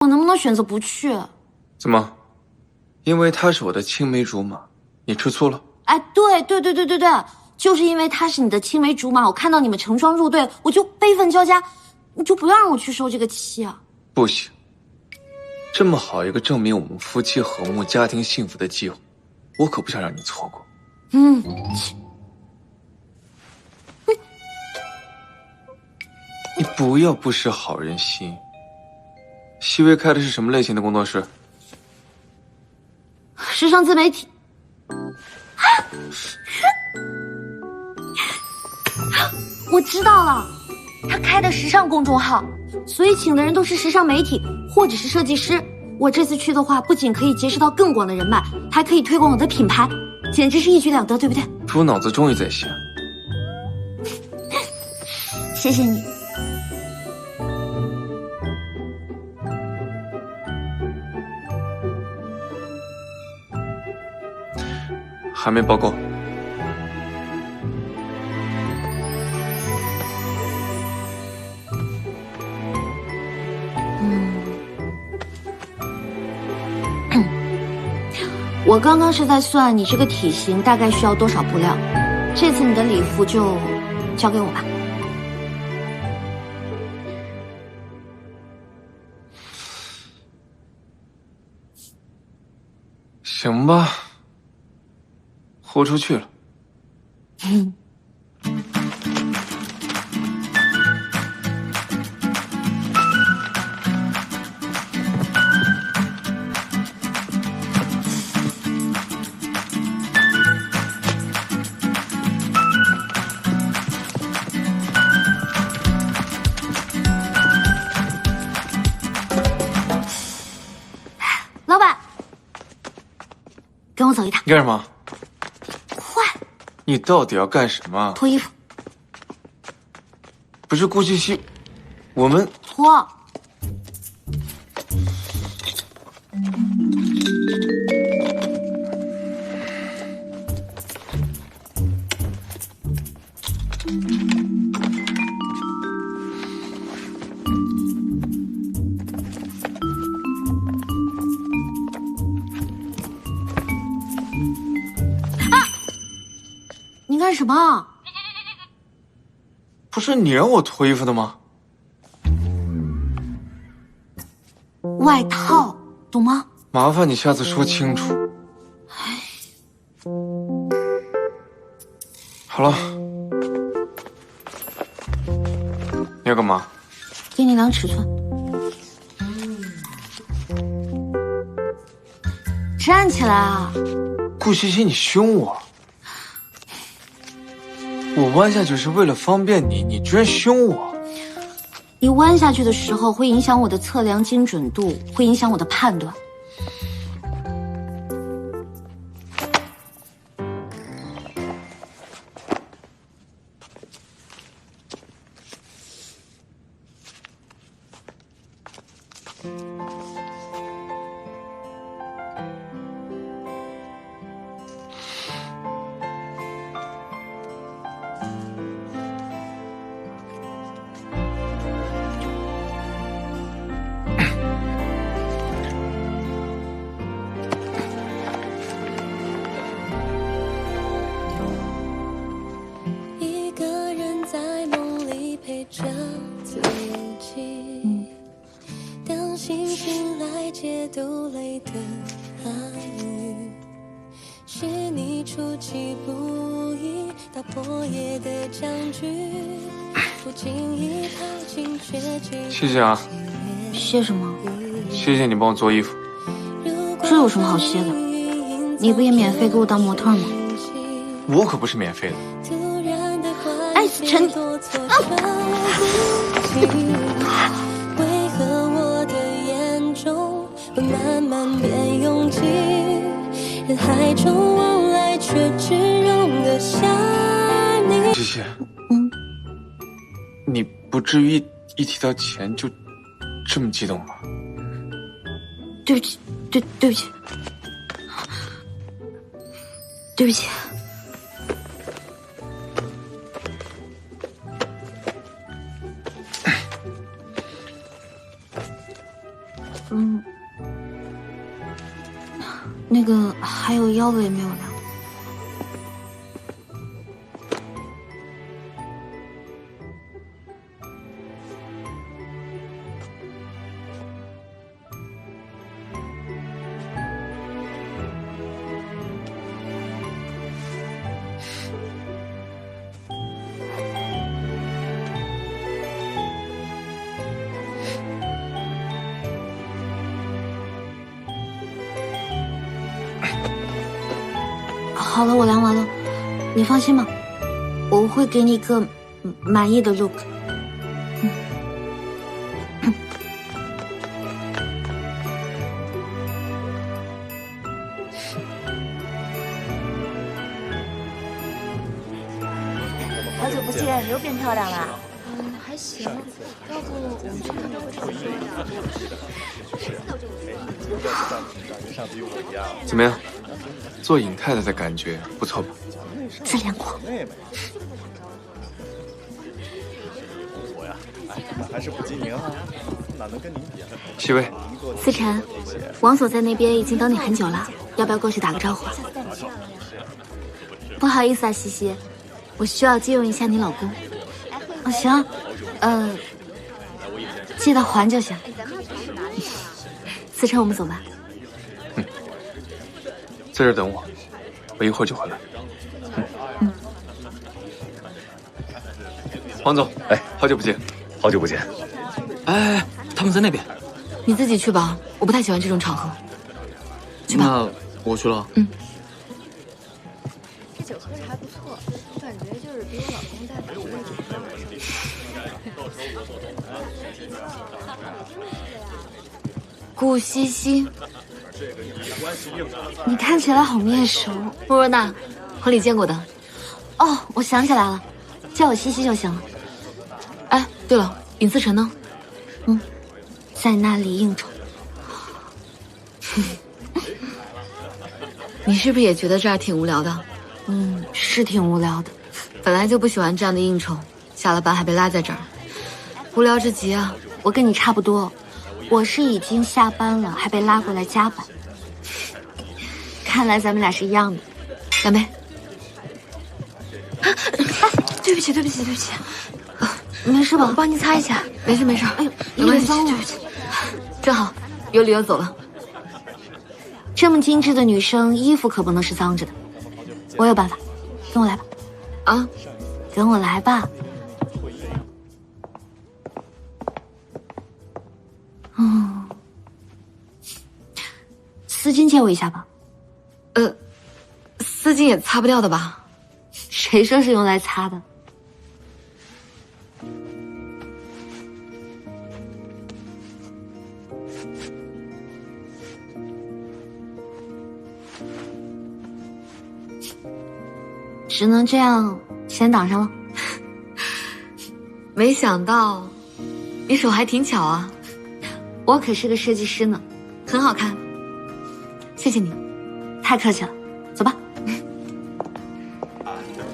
我能不能选择不去？怎么？因为她是我的青梅竹马，你吃醋了？哎，对，就是因为她是你的青梅竹马，我看到你们成双入对，我就悲愤交加，你就不要让我去受这个气啊！不行，这么好一个证明我们夫妻和睦、家庭幸福的机会，我可不想让你错过。你不要不识好人心。熹微开的是什么类型的工作室？时尚自媒体。我知道了，他开的时尚公众号，所以请的人都是时尚媒体或者是设计师。我这次去的话，不仅可以结识到更广的人脉，还可以推广我的品牌，简直是一举两得，对不对？猪脑子终于在线。谢谢你。还没报够。我刚刚是在算你这个体型大概需要多少布料，这次你的礼服就交给我吧。行吧，豁出去了。老板，跟我走一趟。你干什么？快，你到底要干什么？脱衣服。不是顾七夕，我们脱。你干什么？不是你让我脱衣服的吗？外套，懂吗？麻烦你下次说清楚。好了，你要干嘛？给你量尺寸。站起来啊！顾西西，你凶我！我弯下去是为了方便你，你居然凶我！你弯下去的时候会影响我的测量精准度，会影响我的判断。着自己，当星星来解读泪的暗语，是你出其不意打破夜的僵局，不经意靠近却只谢谢啊。谢什么？谢谢你帮我做衣服。这有什么好谢的？你不也免费给我当模特吗？我可不是免费的。哎，陈，为何我的眼中会慢慢变拥挤？人海中往来却只容得下你。谢谢。你不至于一提到钱就这么激动吧？对不起，对不起，对不起。那个还有腰围没有量。好了，我量完了，你放心吧，我会给你一个满意的 look。好久不见，又变漂亮了。还行，要不我们去看看怎么样？做尹太太的感觉不错吧？自恋狂。我呀，还是不记名啊，哪能跟您比啊？熹薇，思辰，王所在那边已经等你很久了，要不要过去打个招呼？不好意思啊，西西，我需要借用一下你老公。行，记得还就行。思辰，我们走吧。在这儿等我，我一会儿就回来。王总，哎，好久不见，好久不见。哎，他们在那边。你自己去吧，我不太喜欢这种场合。去吧。那我去了。这酒喝着还不错，感觉就是比我老公带的味道。顾西西，你看起来好面熟。莫若娜，婚礼见过的。哦，我想起来了，叫我西西就行了。哎，对了，尹思辰呢？在那里应酬。你是不是也觉得这儿挺无聊的？是挺无聊的。本来就不喜欢这样的应酬，下了班还被拉在这儿，无聊至极啊！我跟你差不多，我是已经下班了，还被拉过来加班。看来咱们俩是一样的。干杯！对不起，对不起，对不起。没事吧？我帮你擦一下。没事没事。哎呦，没关系，对不起。正好，有理由走了。这么精致的女生，衣服可不能是脏着的。我有办法，跟我来吧。啊，跟我来吧。丝巾借我一下吧。丝巾也擦不掉的吧？谁说是用来擦的？只能这样，先挡上了。没想到，你手还挺巧啊！我可是个设计师呢，很好看。谢谢你，太客气了。